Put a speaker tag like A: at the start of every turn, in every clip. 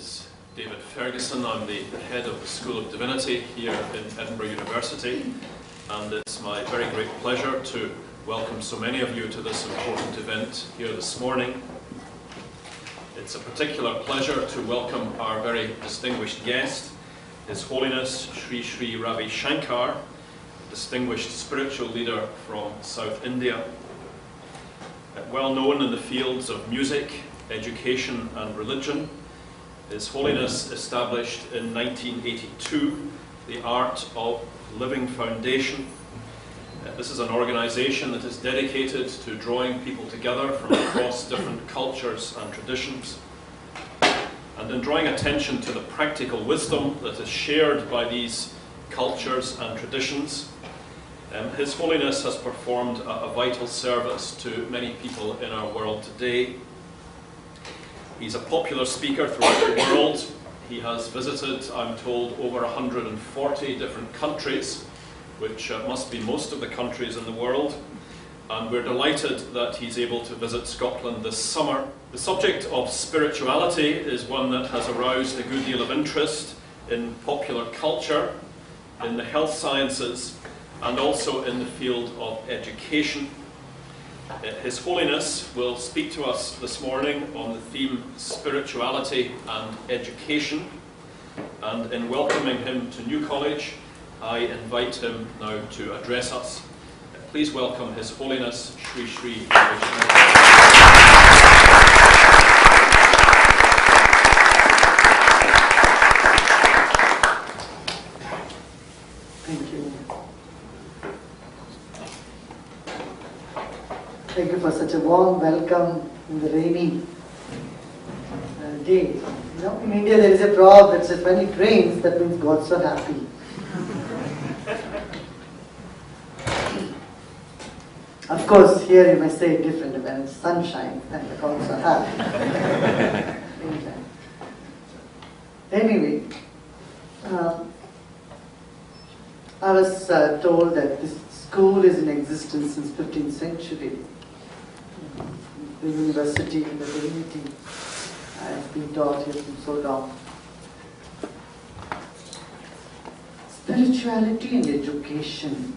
A: is David Ferguson. I'm the head of the School of Divinity here in Edinburgh University, and it's my very great pleasure to welcome so many of you to this important event here this morning. It's a particular pleasure to welcome our very distinguished guest, His Holiness Sri Sri Ravi Shankar, a distinguished spiritual leader from South India. Well known in the fields of music, education and religion, His Holiness established in 1982 the Art of Living Foundation. This is an organisation that is dedicated to drawing people together from across different cultures and traditions, and in drawing attention to the practical wisdom that is shared by these cultures and traditions. His Holiness has performed a vital service to many people in our world today. He's a popular speaker throughout the world. He has visited, I'm told, over 140 different countries, which must be most of the countries in the world. And we're delighted that he's able to visit Scotland this summer. The subject of spirituality is one that has aroused a good deal of interest in popular culture, in the health sciences, and also in the field of education. His Holiness will speak to us this morning on the theme Spirituality and Education. And in welcoming him to New College, I invite him now to address us. Please welcome His Holiness Sri Sri Ravi Shankar.
B: Thank you. Thank you for such a warm welcome in the rainy day. You know, in India there is a proverb that says when it rains, that means God's so happy. Of course, here you may say it different. When it's sunshine, then the God's so happy. Anyway, I was told that this school is in existence since 15th century. The university and the divinity has been taught here for so long. Spirituality and education,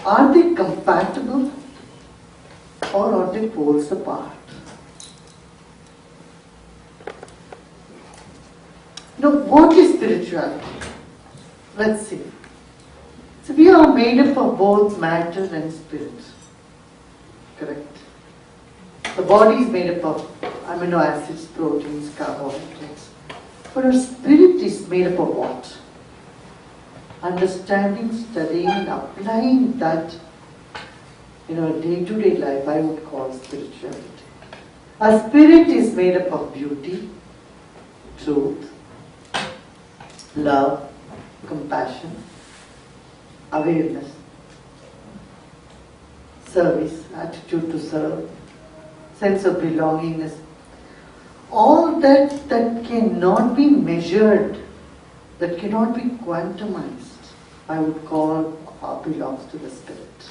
B: are they compatible or are they poles apart? Now, what is spirituality? Let's see. So we are made up of both matter and spirit. Correct? The body is made up of amino acids, proteins, carbohydrates. But our spirit is made up of what? Understanding, studying, and applying that in our day-to-day life, I would call spirituality. Our spirit is made up of beauty, truth, love, compassion, awareness, service, attitude to serve, sense of belongingness. All that cannot be measured, that cannot be quantumized, I would call belongs to the spirit.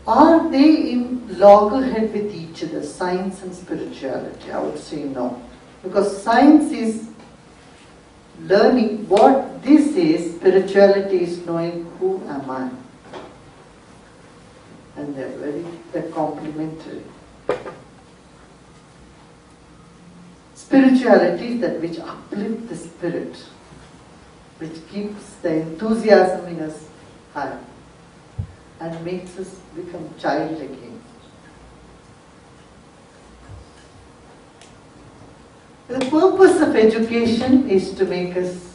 B: Are they in loggerhead with each other, science and spirituality? I would say no. Because science is learning what this is, spirituality is knowing who am I. And they're complementary. Spirituality is that which uplifts the spirit, which keeps the enthusiasm in us high and makes us become child again. The purpose of education is to make us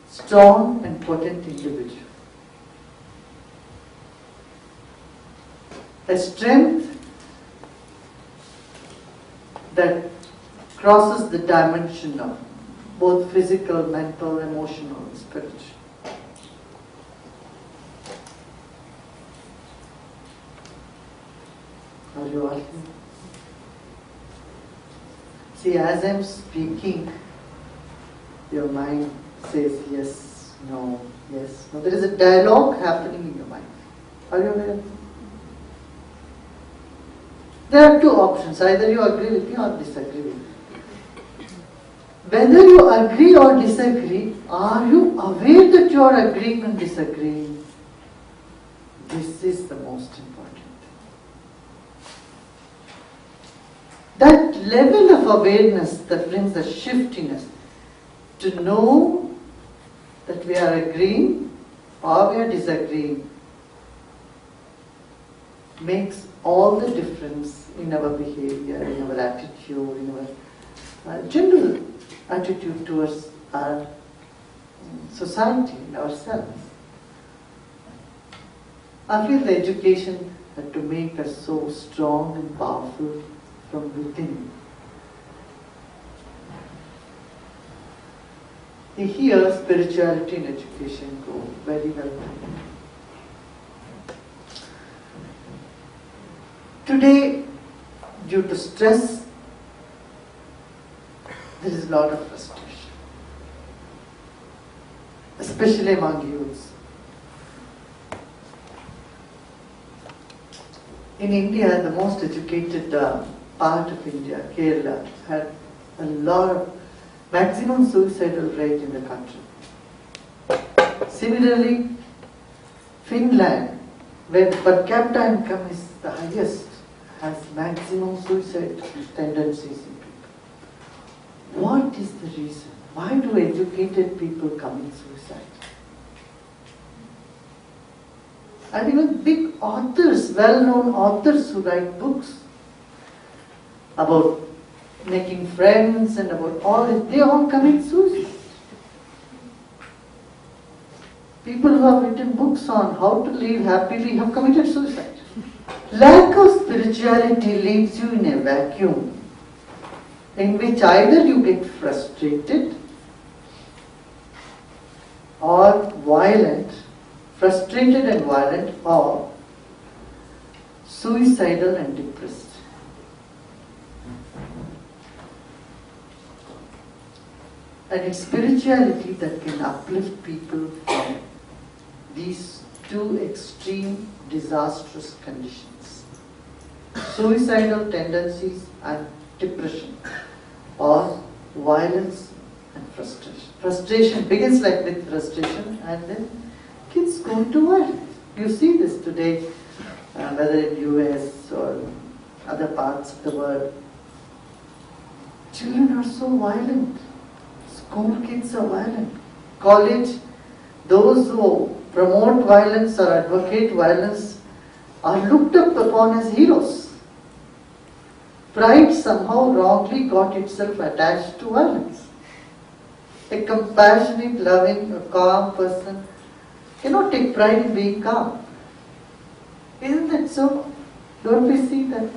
B: strong and potent individuals. A strength that crosses the dimension of both physical, mental, emotional, and spiritual. Are you all here? See, as I'm speaking, your mind says yes, no, Yes. Now there is a dialogue happening in your mind. Are you aware of it? There are two options. Either you agree with me or disagree with me. Whether you agree or disagree, are you aware that you are agreeing and disagreeing? This is the most important. That level of awareness that brings a shift in us to know that we are agreeing or we are disagreeing makes all the difference in our behavior, in our attitude, in our general attitude towards our society and ourselves. I feel the education had to make us so strong and powerful from within. Here, spirituality and education go very well together. Today, due to stress, there is a lot of frustration, especially among youths. In India, the most educated part of India, Kerala, had a lot of maximum suicidal rate in the country. Similarly, Finland, where per capita income is the highest, has maximum suicide tendencies in people. What is the reason? Why do educated people commit suicide? And even big authors, well-known authors who write books about making friends and about all this, they all commit suicide. People who have written books on how to live happily have committed suicide. Lack of spirituality leaves you in a vacuum in which either you get frustrated or violent, frustrated and violent, or suicidal and depressed. And it's spirituality that can uplift people from these two extreme disastrous conditions: suicidal tendencies and depression, or violence and frustration. Frustration begins like with frustration, and then kids go into violence. You see this today, whether in US or other parts of the world. Children are so violent. School kids are violent. College, those who promote violence or advocate violence are looked up upon as heroes. Pride somehow wrongly got itself attached to violence. A compassionate, loving, a calm person cannot take pride in being calm. Isn't that so? Don't we see that?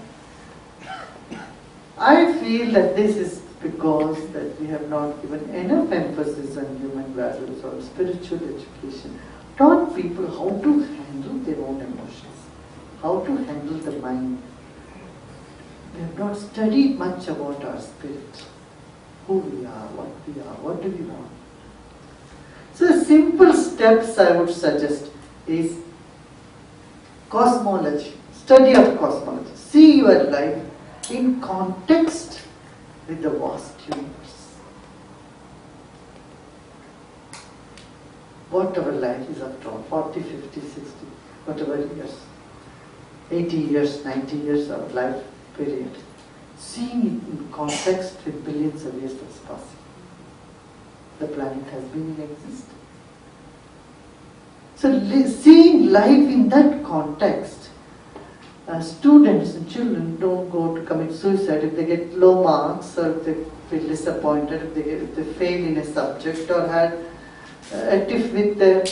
B: I feel that this is because that we have not given enough emphasis on human values or spiritual education, taught people how to handle their own emotions, how to handle the mind. We have not studied much about our spirit, who we are, what do we want. So simple steps I would suggest is cosmology, study of cosmology. See your life in context with the vast universe. What our life is after all, 40, 50, 60, whatever years, 80 years, 90 years of life period. Seeing it in context with billions of years as possible. The planet has been in existence. So seeing life in that context, students and children don't go to commit suicide if they get low marks or if they feel disappointed, if they fail in a subject or had a tiff with their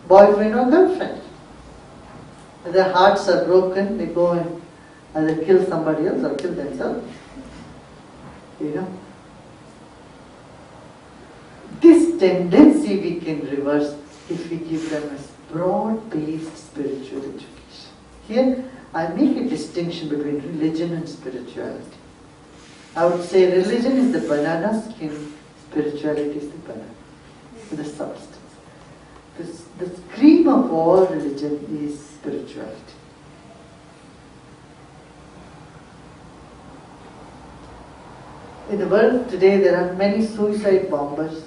B: boyfriend or girlfriend. If their hearts are broken, they go and either kill somebody else or kill themselves. You know. This tendency we can reverse if we give them a broad-based spiritual education. Here, I make a distinction between religion and spirituality. I would say religion is the banana skin, spirituality is the banana, the substance. the scream of all religion is spirituality. In the world today, there are many suicide bombers,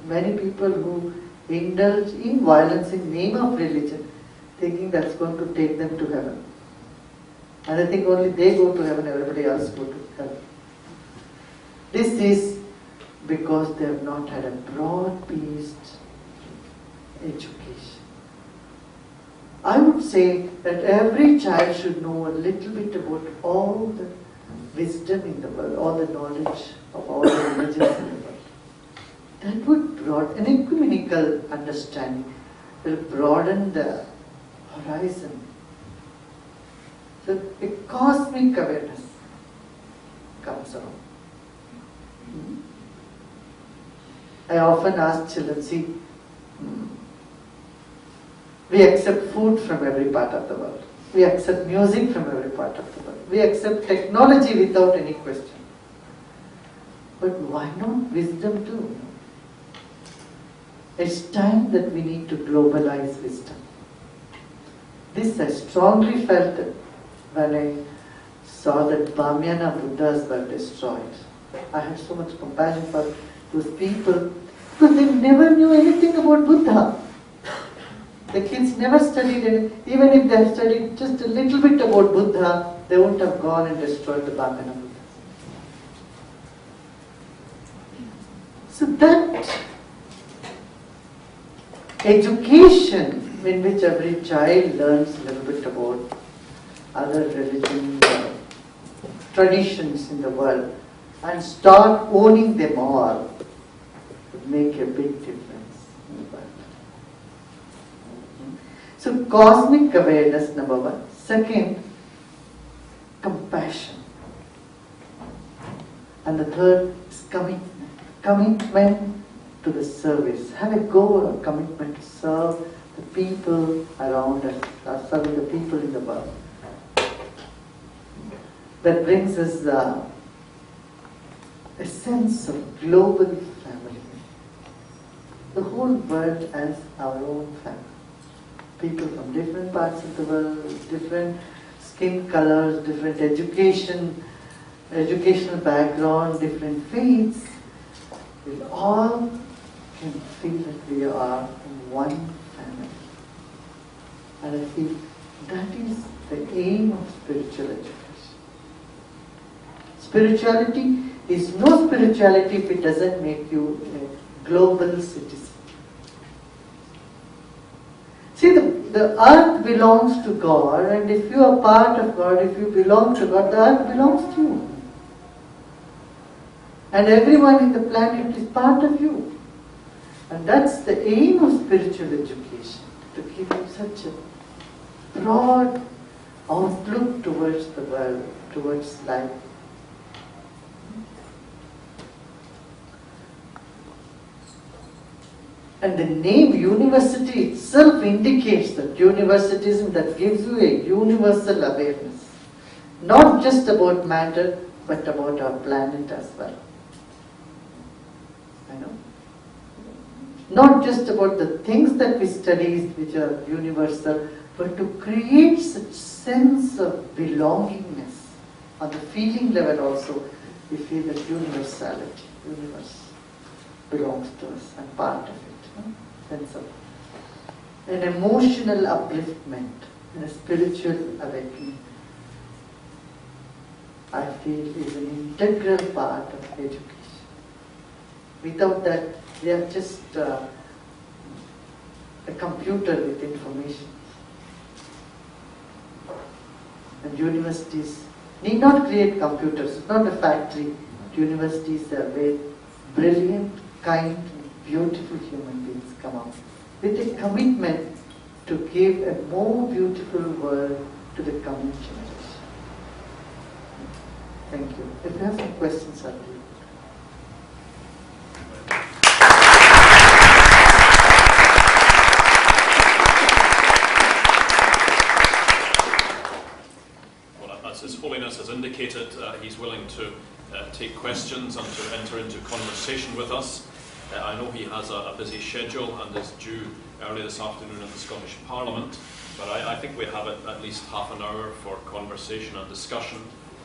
B: many people who indulge in violence in name of religion, thinking that's going to take them to heaven. And I think only they go to heaven, everybody else go to heaven. This is because they have not had a broad-based education. I would say that every child should know a little bit about all the wisdom in the world, all the knowledge of all the religions in the world. That would broaden an ecumenical understanding, will broaden the horizon. So a cosmic awareness comes around. I often ask children, see, we accept food from every part of the world. We accept music from every part of the world. We accept technology without any question. But why not wisdom too? It's time that we need to globalize wisdom. This I strongly felt it when I saw that Bamyana Buddhas were destroyed. I had so much compassion for those people because they never knew anything about Buddha. The kids never studied it. Even if they had studied just a little bit about Buddha, they wouldn't have gone and destroyed the Bamyana Buddhas. So that education in which every child learns a little bit about other religions, traditions in the world, and start owning them all would make a big difference in the world. So cosmic awareness, number one. Second, compassion. And the third is commitment. Commitment to the service. Have a goal, a commitment to serve the people around us, serving the people in the world. That brings us a sense of global family. The whole world as our own family. People from different parts of the world, different skin colors, different educational background, different faiths. We all can feel that we are one family. And I feel that is the aim of spiritual education. Spirituality is no spirituality if it doesn't make you a global citizen. See, the earth belongs to God, and if you are part of God, if you belong to God, the earth belongs to you. And everyone in the planet is part of you. And that's the aim of spiritual education, to give you such a broad outlook towards the world, towards life. And the name university itself indicates that universitism that gives you a universal awareness. Not just about matter, but about our planet as well. I know. Not just about the things that we study which are universal, but to create such sense of belongingness. On the feeling level also, we feel that universality, universe belongs to us and part of it. Sense of an emotional upliftment and a spiritual awakening, I feel is an integral part of education. Without that, we are just a computer with information. And universities need not create computers. It's not a factory. Universities are very brilliant, kind, beautiful human beings come out with a commitment to give a more beautiful world to the coming generation. Thank you. If you have some questions, I'll do.
A: Well, as His Holiness has indicated, he's willing to take questions and to enter into conversation with us. I know he has a busy schedule and is due early this afternoon in the Scottish Parliament, but I think we have at least half an hour for conversation and discussion,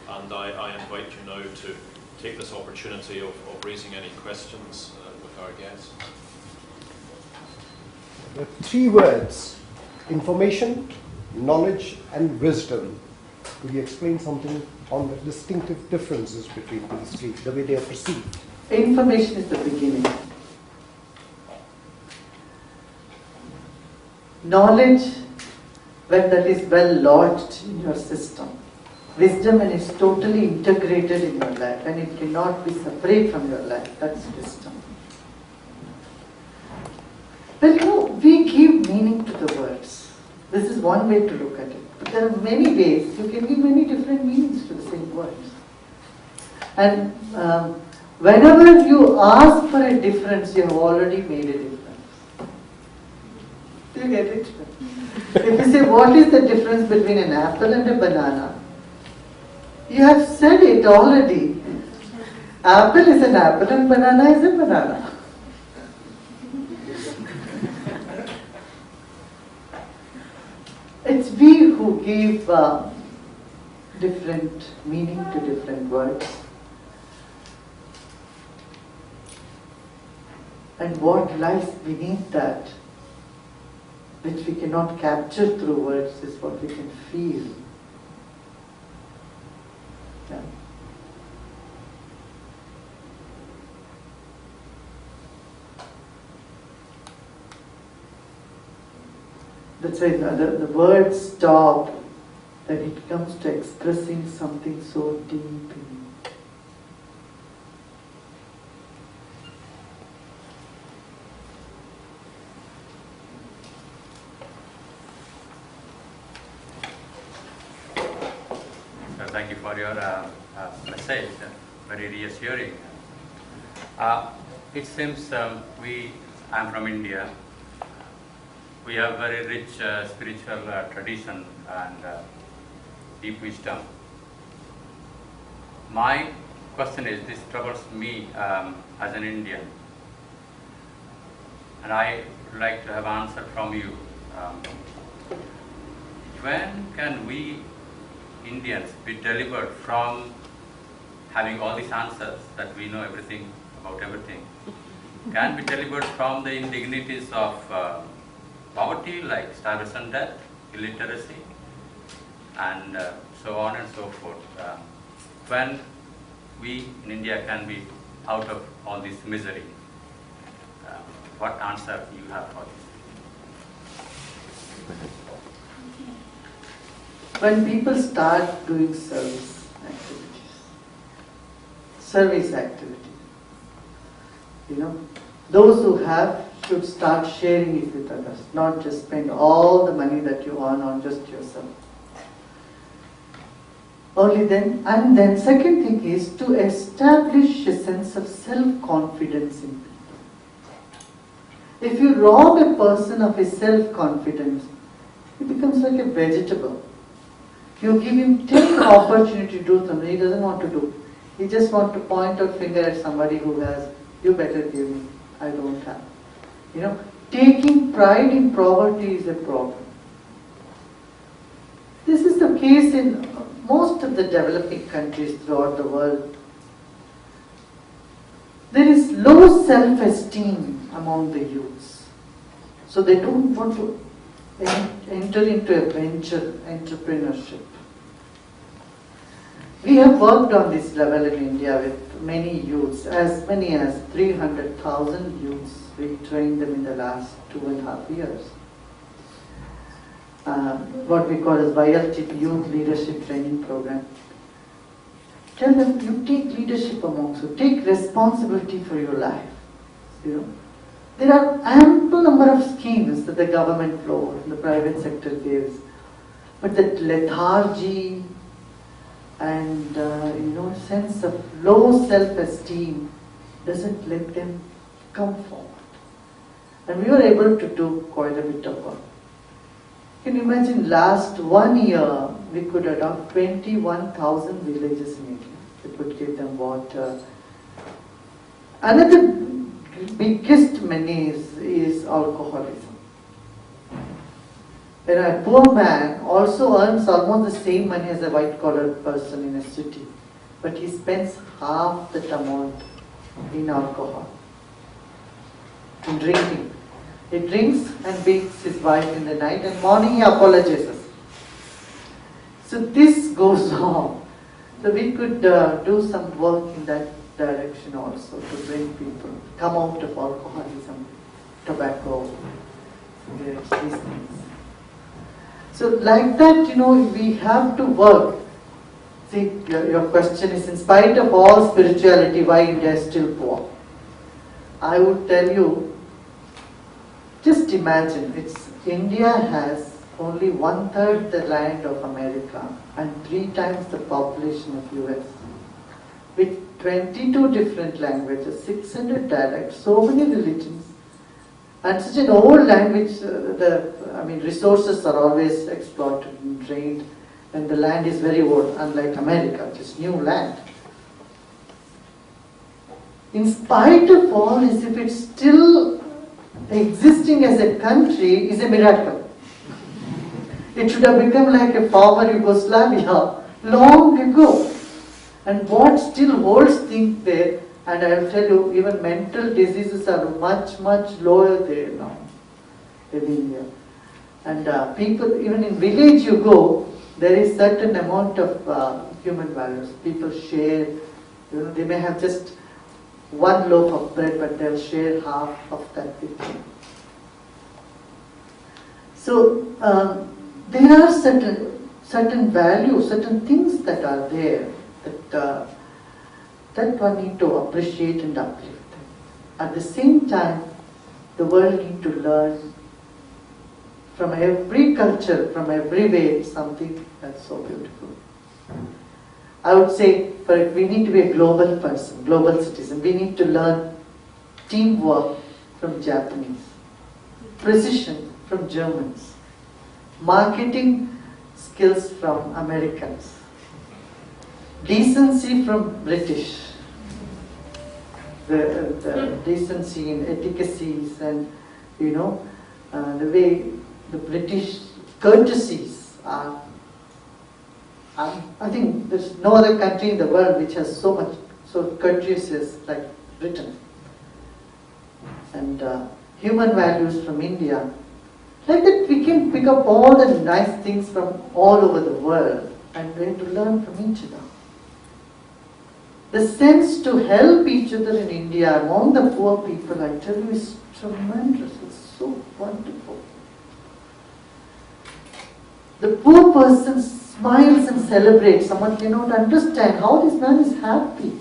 A: and I invite you now to take this opportunity of raising any questions with our guests.
C: The 3 words: information, knowledge, and wisdom. Could you explain something on the distinctive differences between these 3, the way they are perceived?
B: Information is the beginning. Knowledge, when that is well lodged in your system. Wisdom, when it's totally integrated in your life, and it cannot be separate from your life. That's wisdom. Well, you know, we give meaning to the words. This is one way to look at it. But there are many ways. You can give many different meanings to the same words. And whenever you ask for a difference, you have already made a difference. Do you get it? If you say, what is the difference between an apple and a banana? You have said it already. Apple is an apple and banana is a banana. It's we who give different meaning to different words. And what lies beneath that, which we cannot capture through words, is what we can feel. Yeah. That's why the words stop, that it comes to expressing something so deep in you.
D: Thank you for your message, very reassuring. It seems I'm from India. We have very rich spiritual tradition and deep wisdom. My question is, this troubles me as an Indian, and I would like to have an answer from you. When can we Indians be delivered from having all these answers that we know everything about everything? Can be delivered from the indignities of poverty, like starvation, death, illiteracy, and so on and so forth. When we in India can be out of all this misery? What answer you have for this?
B: When people start doing service activities, you know, those who have should start sharing it with others, not just spend all the money that you earn on just yourself. Only then, and then second thing is to establish a sense of self-confidence in people. If you rob a person of his self-confidence, he becomes like a vegetable. You give him 10 opportunity to do something he doesn't want to do. He just wants to point a finger at somebody who has, you better give me, I don't have. You know, taking pride in poverty is a problem. This is the case in most of the developing countries throughout the world. There is low self-esteem among the youths. So they don't want to enter into a venture, entrepreneurship. We have worked on this level in India with many youths, as many as 300,000 youths. We trained them in the last 2.5 years. What we call as YLTP, Youth Leadership Training Program. Tell them, you take leadership amongst you, take responsibility for your life. You know, there are ample number of schemes that the government floors and the private sector gives, but that lethargy and sense of low self-esteem doesn't let them come forward. And we were able to do quite a bit of work. Can you imagine, last 1 year we could adopt 21,000 villages in India. We could give them water. Another biggest menace is alcoholism. a poor man also earns almost the same money as a white-collar person in a city, but he spends half that amount in alcohol, in drinking. He drinks and beats his wife in the night, and morning he apologizes. So this goes on. So we could do some work in that direction also to bring people, come out of alcoholism, tobacco, cigarettes, these things. So like that, we have to work. See, your question is, in spite of all spirituality, why India is still poor? I would tell you, just imagine, India has only 1/3 the land of America and 3 times the population of US. With 22 different languages, 600 dialects, so many religions, and such an old language, resources are always exploited and drained, and the land is very old, unlike America, which is new land. In spite of all this, if it's still existing as a country, is a miracle. It should have become like a former Yugoslavia long ago. And what still holds things there, and I will tell you, even mental diseases are much, much lower there now in India. And people, even in village you go, there is certain amount of human values. People share, they may have just one loaf of bread, but they'll share half of that with you. So there are certain values, certain things that are there that one need to appreciate and uplift. At the same time, the world need to learn from every culture, from every way, something that's so beautiful. I would say, we need to be a global person, global citizen. We need to learn teamwork from Japanese, precision from Germans, marketing skills from Americans, decency from British, the decency in etiquettes and the way the British courtesies are. I think there's no other country in the world which has so courteous as like Britain. And human values from India. Like that, we can pick up all the nice things from all over the world and we have to learn from each other. The sense to help each other in India among the poor people, I tell you, is tremendous. It's so wonderful. The poor person smiles and celebrates. Someone cannot understand how this man is happy.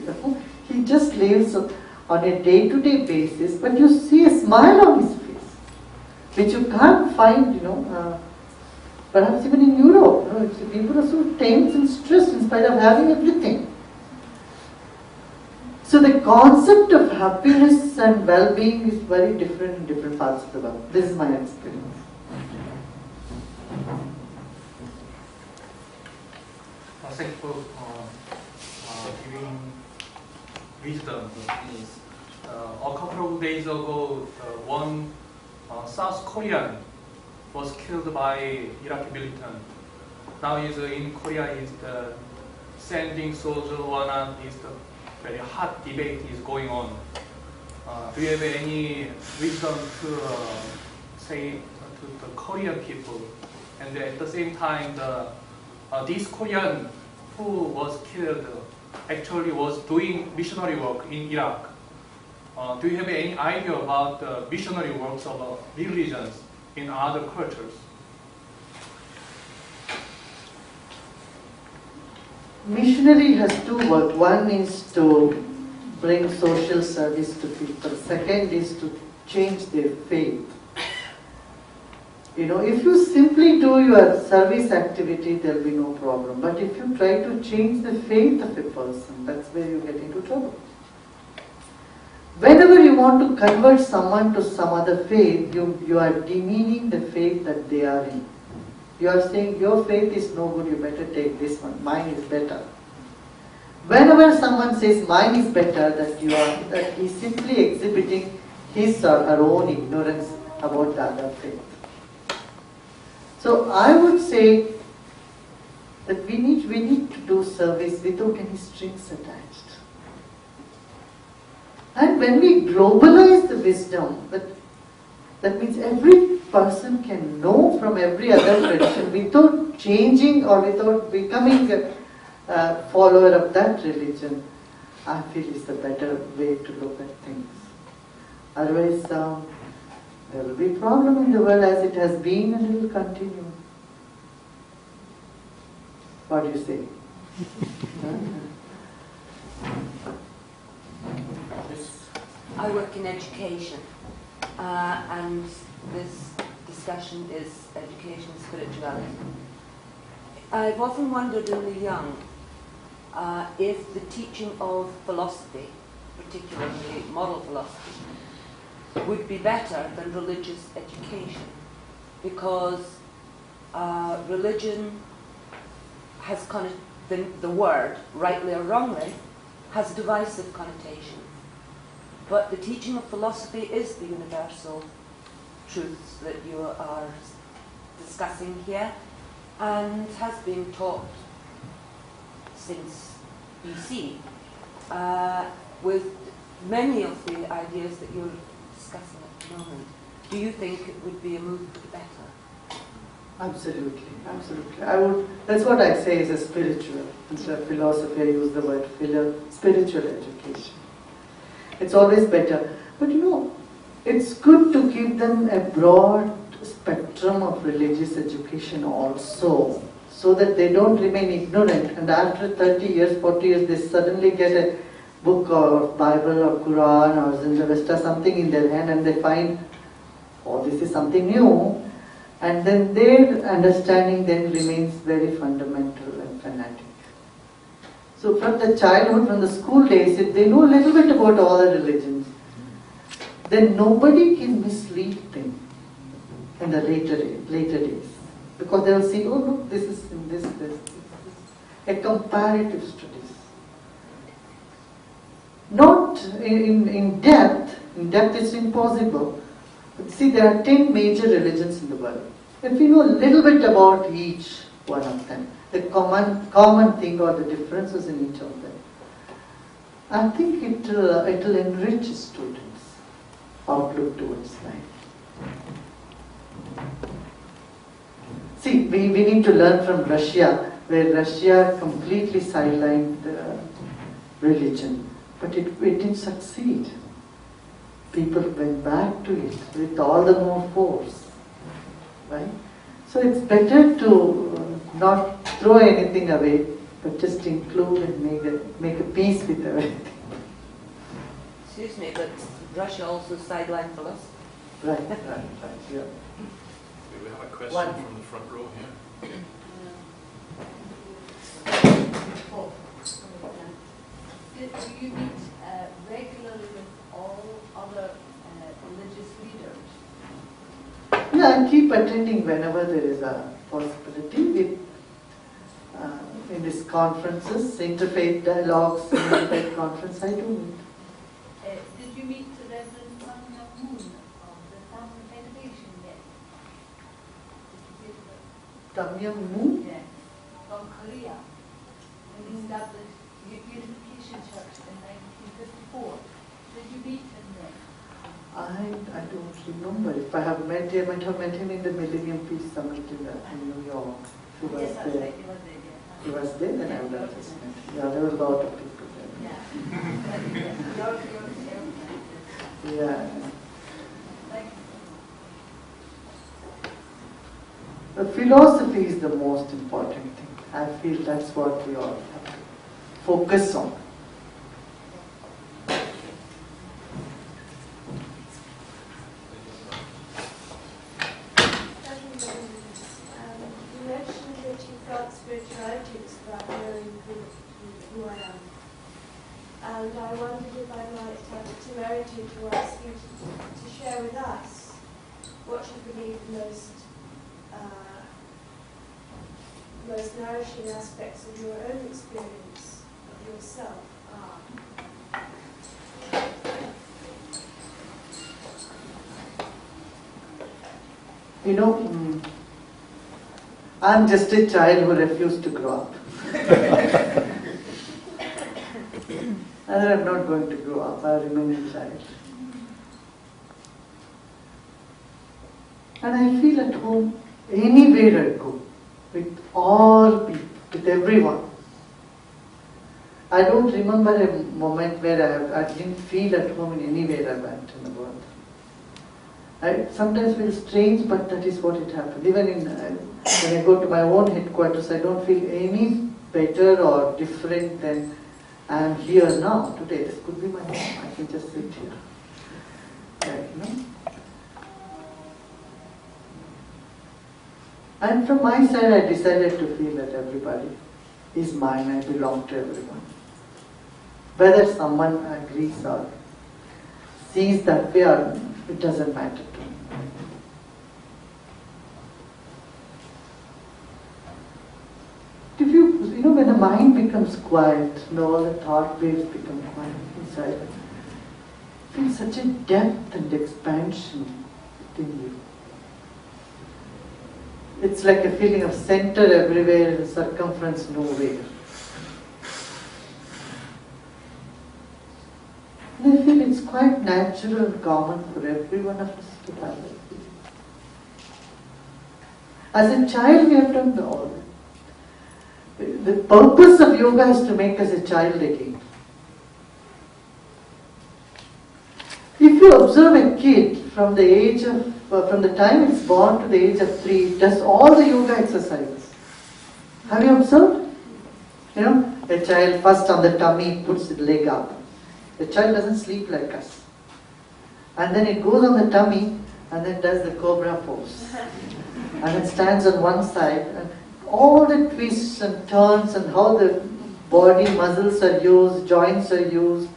B: He just lives on a day-to-day basis, but you see a smile on his face, which you can't find, perhaps even in Europe. People are so tense and stressed in spite of having everything. So the concept of happiness and well-being is very different in different parts of the world. This is my experience.
E: Thank you for giving wisdom. A couple of days ago, one South Korean was killed by Iraqi militant. Now is in Korea is the sending soldier or not is the very hot debate is going on. Do you have any wisdom to say to the Korean people? And at the same time, this Korean who was killed actually was doing missionary work in Iraq. Do you have any idea about the missionary works of religions in other cultures?
B: Missionary has two work. One is to bring social service to people. Second is to change their faith. If you simply do your service activity, there will be no problem. But if you try to change the faith of a person, that's where you get into trouble. Whenever you want to convert someone to some other faith, you are demeaning the faith that they are in. You are saying, your faith is no good, you better take this one, mine is better. Whenever someone says mine is better, that he is simply exhibiting his or her own ignorance about the other faith. So I would say that we need to do service without any strings attached. And when we globalize the wisdom, that means every person can know from every other tradition without changing or without becoming a follower of that religion, I feel is the better way to look at things. Otherwise, there will be a problem in the world as it has been and it will continue. What do you say?
F: I work in education, and this discussion is education and spirituality. I've often wondered in the young if the teaching of philosophy, particularly moral philosophy, would be better than religious education, because religion has the word, rightly or wrongly, has divisive connotation. But the teaching of philosophy is the universal truths that you are discussing here, and has been taught since BC, with many of the ideas that you're discussing at the moment. Do you think it would be a move for the better?
B: Absolutely, absolutely. That's what I say is a spiritual. Instead of philosophy, I use the word spiritual education. It's always better. But it's good to give them a broad spectrum of religious education also, so that they don't remain ignorant, and after 30 years, 40 years, they suddenly get a book or Bible or Quran or Zindavesta, something in their hand, and they find, oh, this is something new, and then their understanding then remains very fundamental and fanatic. So from the childhood, from the school days, if they know a little bit about all the religions, then nobody can mislead them in the later days. Because they will see, oh look, this is in this. A comparative studies. Not in depth it's impossible. But see, there are 10 major religions in the world. If we know a little bit about each one of them, the common thing or the differences in each of them, I think it will enrich students' outlook towards life. See, we need to learn from Russia, where Russia completely sidelined religion, but it didn't succeed. People went back to it with all the more force, right? So it's better to not throw anything away, but just include and make a peace with everything.
F: Excuse me, but Russia also sidelined philosophy.
B: Right, yeah.
A: We have a question
B: One.
A: from the front row here.
G: Do you meet regularly with all other religious leaders?
B: Yeah, I keep attending whenever there is a possibility. In these conferences, interfaith dialogues, interfaith conference, I do meet.
G: Did you meet the Reverend Kang Myung Moon of the Family Federation yet?
B: Kang Myung Moon?
G: Yeah, from Korea. When he established Unification Church in 1954. Did you meet him then?
B: I don't remember. If I have met him, I might have met him in the Millennium Peace Summit in New York. He was
G: Yes, that's
B: there.
G: right, he was there, yeah.
B: He was there, then I would have just met him. Yeah, there were a lot of people there.
G: Yeah.
B: Yeah.
G: Thank you.
B: The philosophy is the most important thing. I feel that's what we all have to focus on.
H: You mentioned that you felt spirituality was about knowing who I am. And I wondered if I might have the temerity to ask you to share with us what you believe the most nourishing aspects of your own experience of yourself are.
B: I'm just a child who refused to grow up. And I'm not going to grow up, I'll remain a child. And I feel at home anywhere I go, with all people, with everyone. I don't remember a moment where I didn't feel at home in anywhere I went in the world. I sometimes feel strange, but that is what it happened. Even when I go to my own headquarters, I don't feel any better or different than I am here now. Today, this could be my home. I can just sit here. Right, you know? And from my side, I decided to feel that everybody is mine. I belong to everyone. Whether someone agrees or sees that way, or it doesn't matter to me. If you know, when the mind becomes quiet, all the thought waves become quiet inside, you feel such a depth and expansion within you. It's like a feeling of center everywhere and circumference nowhere. And I feel it's quite natural and common for every one of us to have that feeling. As a child, we have done all that. The purpose of yoga is to make us a child again. If you observe a kid from the time it's born to the age of 3, it does all the yoga exercises. Have you observed? You know, a child first on the tummy puts the leg up. The child doesn't sleep like us. And then it goes on the tummy and then does the cobra pose. And it stands on one side. And all the twists and turns and how the body muscles are used, joints are used,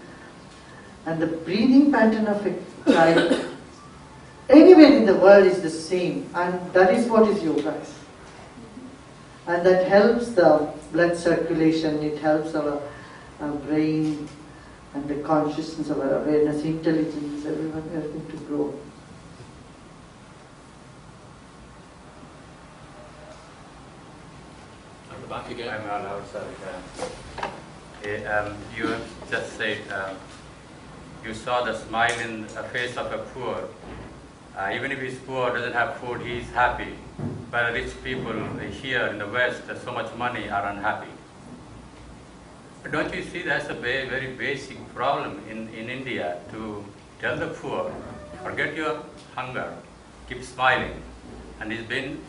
B: and the breathing pattern of a child anywhere in the world is the same, and that is what is yoga. And that helps the blood circulation, it helps our brain and the consciousness of our awareness, intelligence, everything to grow.
A: At the back again.
D: I'm allowed, sorry. You have just said you saw the smile in the face of a poor. Even if he's poor, doesn't have food, he's happy. But rich people here in the West, so much money, are unhappy. But don't you see that's a very, very basic problem in India, to tell the poor, forget your hunger, keep smiling. And it's been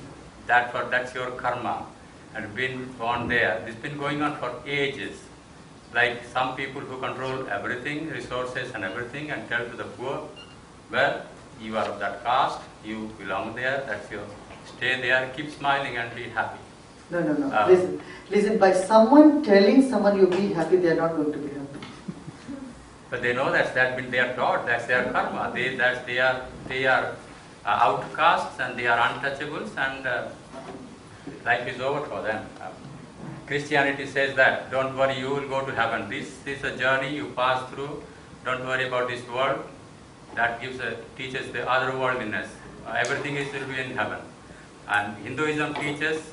D: that's your karma, and been born there. It's been going on for ages. Like some people who control everything, resources and everything, and tell to the poor, well, you are of that caste, you belong there, that's your, stay there, keep smiling and be happy.
B: No. Listen, by someone telling someone you be happy, they are not going to be happy.
D: But they know that's they are taught, that's their karma. They are outcasts and they are untouchables, and life is over for them. Christianity says that, don't worry, you will go to heaven. This is a journey you pass through. Don't worry about this world. That teaches the otherworldliness. Everything will be in heaven. And Hinduism teaches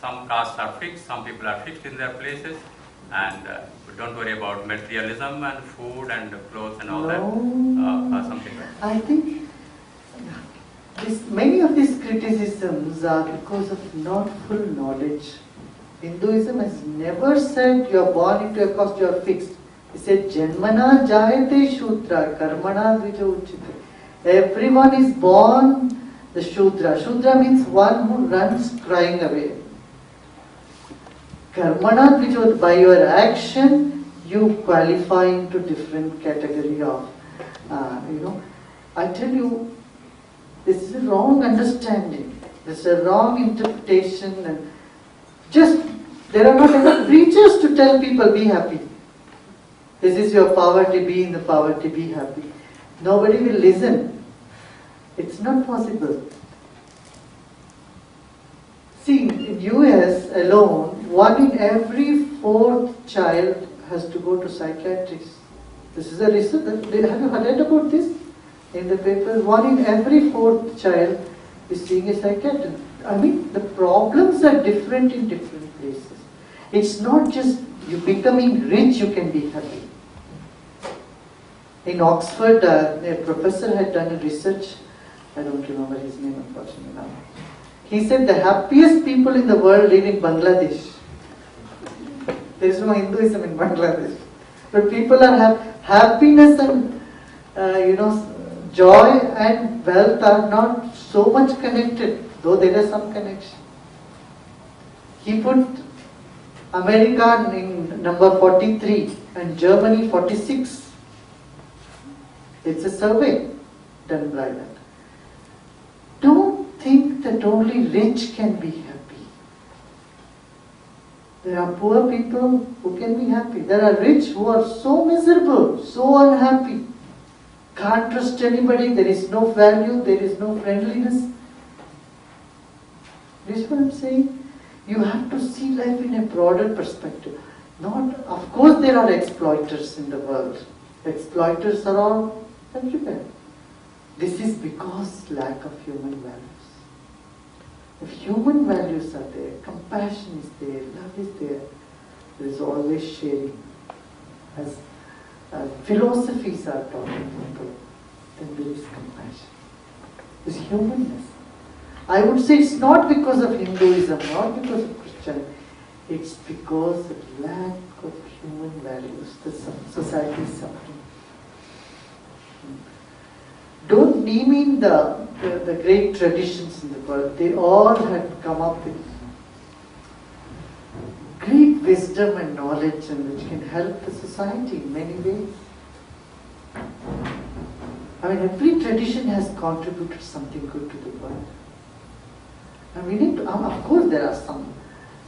D: some castes are fixed, some people are fixed in their places, and don't worry about materialism and food and clothes and all that. Something like that.
B: I think many of these criticisms are because of not full knowledge. Hinduism has never said you are born into a caste, you are fixed. It said, Janmana jayate shudra, karmana dvija uchite. Everyone is born the shudra. Shudra means one who runs crying away. Karmana dvija, by your action, you qualify into different category of, I tell you, this is a wrong understanding. This is a wrong interpretation, and there are not enough preachers to tell people be happy. This is your poverty, be in the poverty, be happy. Nobody will listen. It's not possible. See, in US alone, 1 in every 4th child has to go to psychiatrist. This is a research. Have you heard about this in the papers? 1 in every 4th child is seeing a psychiatrist. I mean, the problems are different in different places. It's not just you becoming rich, you can be happy. In Oxford, a professor had done a research, I don't remember his name unfortunately now. He said the happiest people in the world live in Bangladesh. There is no Hinduism in Bangladesh. But people are happiness and joy and wealth are not so much connected, though there is some connection. He put America in number 43 and Germany 46. It's a survey done by that. Don't think that only rich can be happy. There are poor people who can be happy. There are rich who are so miserable, so unhappy. Can't trust anybody, there is no value, there is no friendliness. This is what I'm saying. You have to see life in a broader perspective. Of course there are exploiters in the world. Exploiters are all everywhere. This is because lack of human values. If human values are there, compassion is there, love is there is always sharing. As philosophies are taught in people, then there is compassion. There is humanness. I would say it's not because of Hinduism, not because of Christianity. It's because of lack of human values. The society is suffering. Don't demean the great traditions in the world. They all had come up with great wisdom and knowledge and which can help the society in many ways. I mean, every tradition has contributed something good to the world. And we need to, of course there are some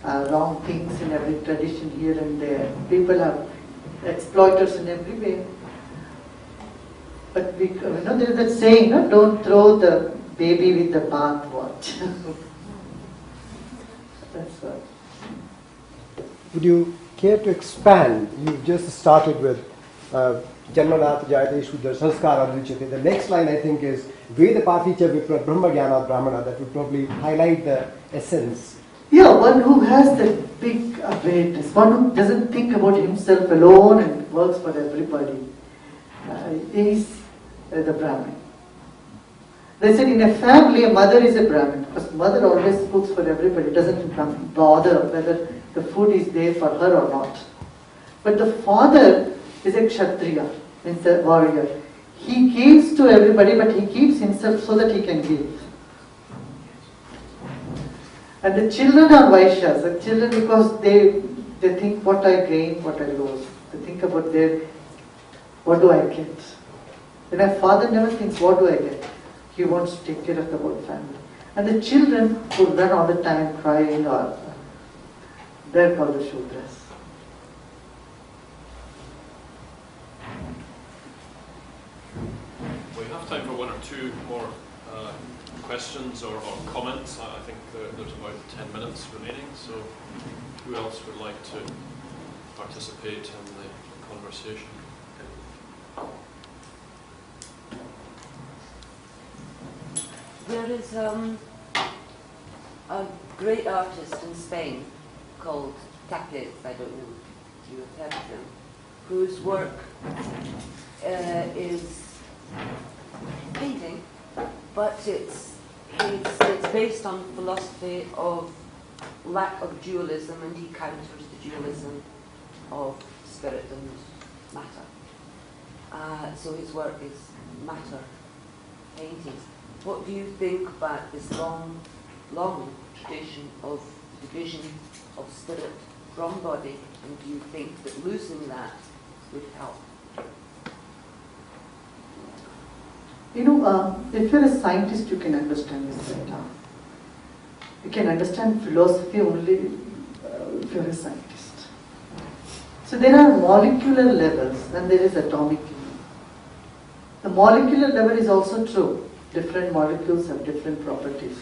B: wrong things in every tradition here and there. People are exploiters in every way. But there is that saying, don't throw the baby with the bathwater. That's right.
C: Would you care to expand? You just started with Janmanath Jayate Shudra Sanskara Ruchate. The next line I think is Vedapati cha Vipra Brahma Jnana Brahmana. That would probably highlight the essence.
B: Yeah, one who has that big awareness, one who doesn't think about himself alone and works for everybody, is the Brahmin. They said in a family, a mother is a Brahmin because mother always cooks for everybody, doesn't bother whether the food is there for her or not. But the father is a Kshatriya, means a warrior. He gives to everybody, but he keeps himself so that he can give. And the children are Vaishyas, the children because they think what I gain, what I lose. They think about what do I get. And a father never thinks, what do I get? He wants to take care of the whole family. And the children who run all the time crying, they're called the Shudras.
A: We have time for one or two more questions or comments. I think there's about 10 minutes remaining, so who else would like to participate in the conversation?
F: There is a great artist in Spain called Tapez, I don't know if you have heard of him, whose work is painting, but it's based on philosophy of lack of dualism, and he counters the dualism of spirit and matter. So his work is matter paintings. What do you think about this long tradition of division of spirit from body, and do you think that losing that would help?
B: If you're a scientist, you can understand this better. You can understand philosophy only if you're a scientist. So there are molecular levels and there is atomic level. The molecular level is also true. Different molecules have different properties.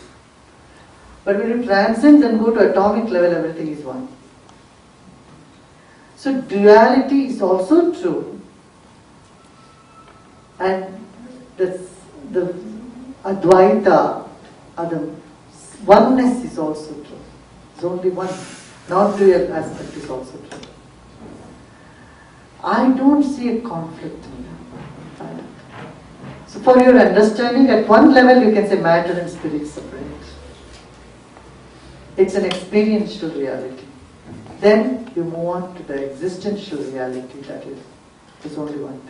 B: But when you transcend and go to atomic level, everything is one. So duality is also true. And the Advaita, or the Oneness is also true. There's only one. Non-dual aspect is also true. I don't see a conflict in that. So for your understanding, at one level you can say matter and spirit separate. It's an experiential reality. Then you move on to the existential reality, that is, there's only one.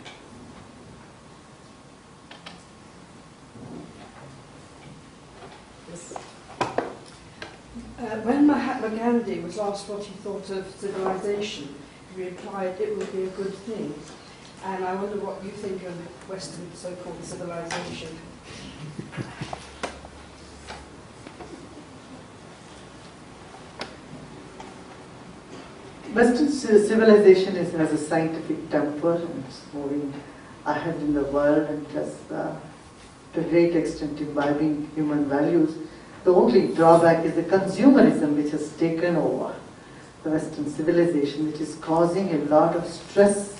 I: When Mahatma Gandhi was asked what he thought of civilization, he replied it would be a good thing. And I wonder what you think of Western so-called civilization.
B: Western civilization has a scientific temper and it's moving ahead in the world and has, to a great extent, imbibing human values. The only drawback is the consumerism which has taken over the Western civilization, which is causing a lot of stress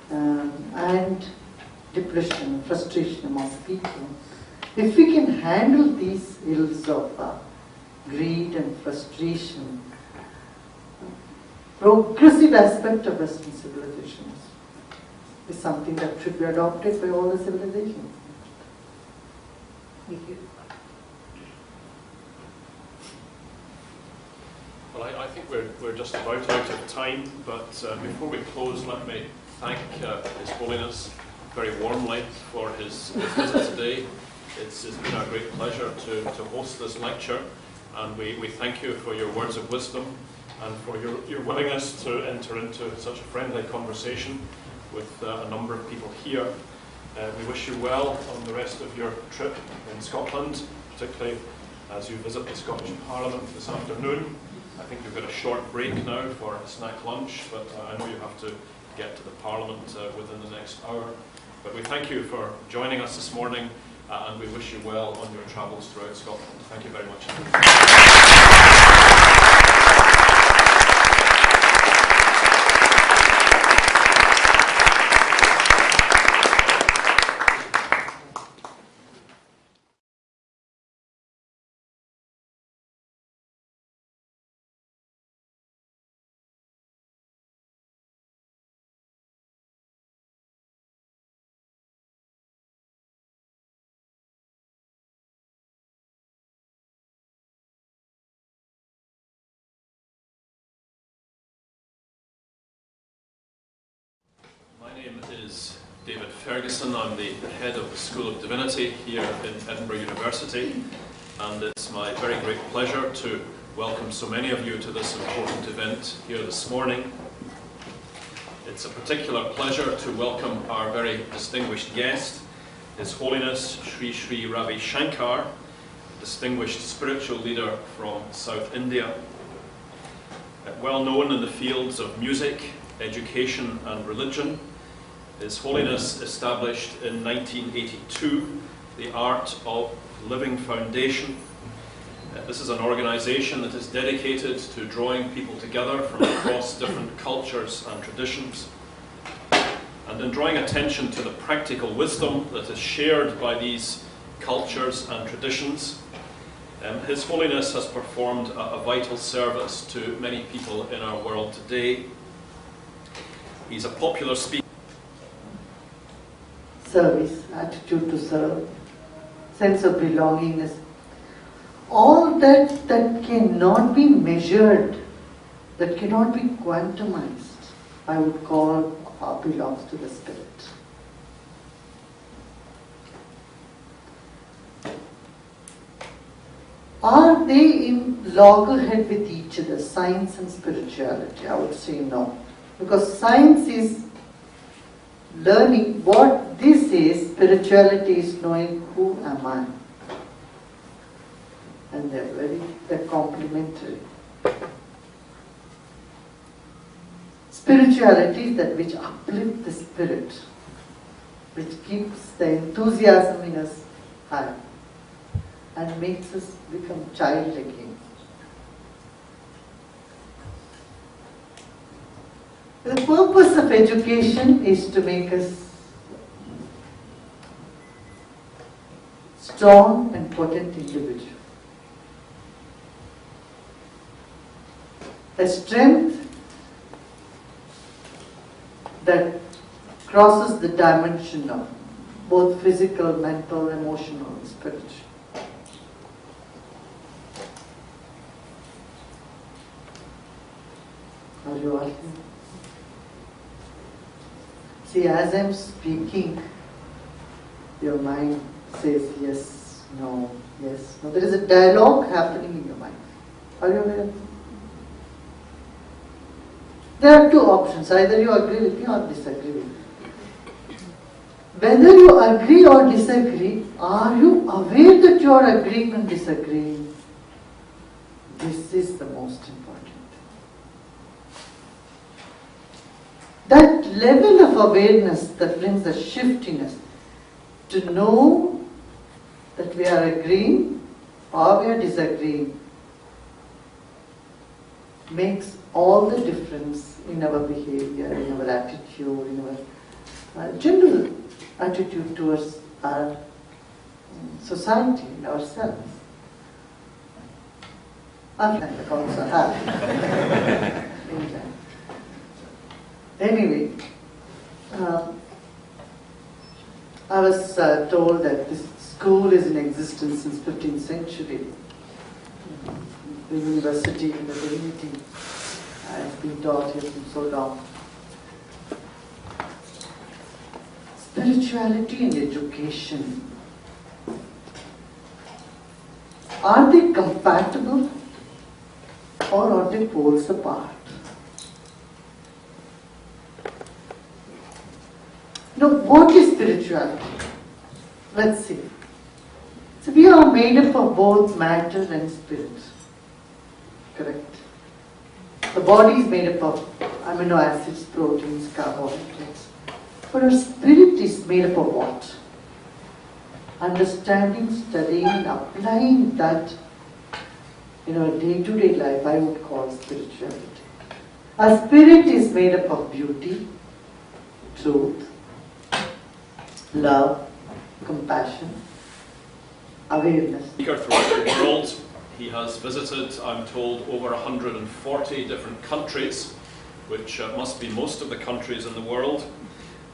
B: and depression, frustration among people. If we can handle these ills of greed and frustration, progressive aspect of Western civilizations is something that should be adopted by all the civilizations. Thank you.
A: Well, I think we're just about out of time, but before we close, let me thank His Holiness very warmly for his visit today. It's been our great pleasure to host this lecture, and we thank you for your words of wisdom and for your willingness to enter into such a friendly conversation with a number of people here. We wish you well on the rest of your trip in Scotland, particularly as you visit the Scottish Parliament this afternoon. I think you've got a short break now for a snack lunch, but I know you have to get to the Parliament within the next hour. But we thank you for joining us this morning, and we wish you well on your travels throughout Scotland. Thank you very much. My name is David Ferguson. I'm the head of the School of Divinity here in Edinburgh University, and it's my very great pleasure to welcome so many of you to this important event here this morning. It's a particular pleasure to welcome our very distinguished guest, His Holiness Sri Sri Ravi Shankar, distinguished spiritual leader from South India. Well known in the fields of music, education and religion, His Holiness established in 1982 the Art of Living Foundation. This is an organisation that is dedicated to drawing people together from across different cultures and traditions, and in drawing attention to the practical wisdom that is shared by these cultures and traditions. His Holiness has performed a vital service to many people in our world today. He's a popular speaker.
B: Service, attitude to serve, sense of belongingness, all that cannot be measured, that cannot be quantumized, I would call belongs to the spirit. Are they in loggerhead with each other, science and spirituality? I would say no. Because science is learning what this is, spirituality is knowing who am I. And they're complementary. Spirituality is that which uplifts the spirit, which keeps the enthusiasm in us high and makes us become child again. The purpose of education is to make us strong and potent individuals. a strength that crosses the dimension of both physical, mental, emotional, and spiritual. Are you all here? See, as I'm speaking, your mind says yes, no, yes, no. There is a dialogue happening in your mind. Are you aware? There are two options. Either you agree with me or disagree with me. Whether you agree or disagree, are you aware that you are agreeing and disagreeing? This is the most important. That level of awareness that brings a shift in us to know that we are agreeing or we are disagreeing makes all the difference in our behavior, in our attitude, in our general attitude towards our society and ourselves. I also have. Anyway, I was told that this school is in existence since 15th century. The university and the divinity has been taught here for so long. Spirituality and education, are they compatible or are they poles apart? Now, what is spirituality? Let's see. So we are made up of both matter and spirit. Correct? The body is made up of amino acids, proteins, carbohydrates. But our spirit is made up of what? Understanding, studying, and applying that in our day-to-day life, I would call spirituality. Our spirit is made up of beauty, truth, love, compassion, awareness.
A: Speaker throughout the world. He has visited, I'm told, over 140 different countries, which must be most of the countries in the world.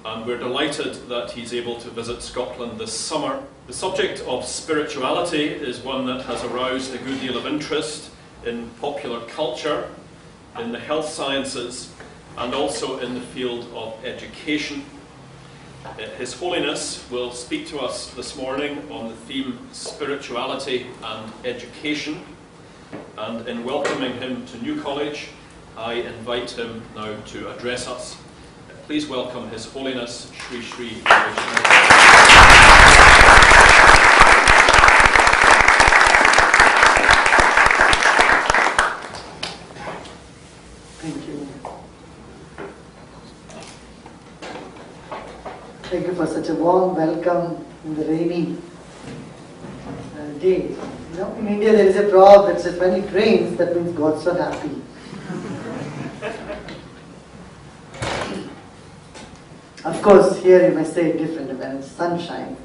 A: And we're delighted that he's able to visit Scotland this summer. The subject of spirituality is one that has aroused a good deal of interest in popular culture, in the health sciences, and also in the field of education. His Holiness will speak to us this morning on the theme spirituality and education. And in welcoming him to New College, I invite him now to address us. Please welcome His Holiness Sri Sri Ravi Shankar.
B: Thank you. Thank you for such a warm welcome in the rainy day. You know, in India there is a proverb that says when it rains, that means God's so happy. Of course, here you may say it different when it's sunshine.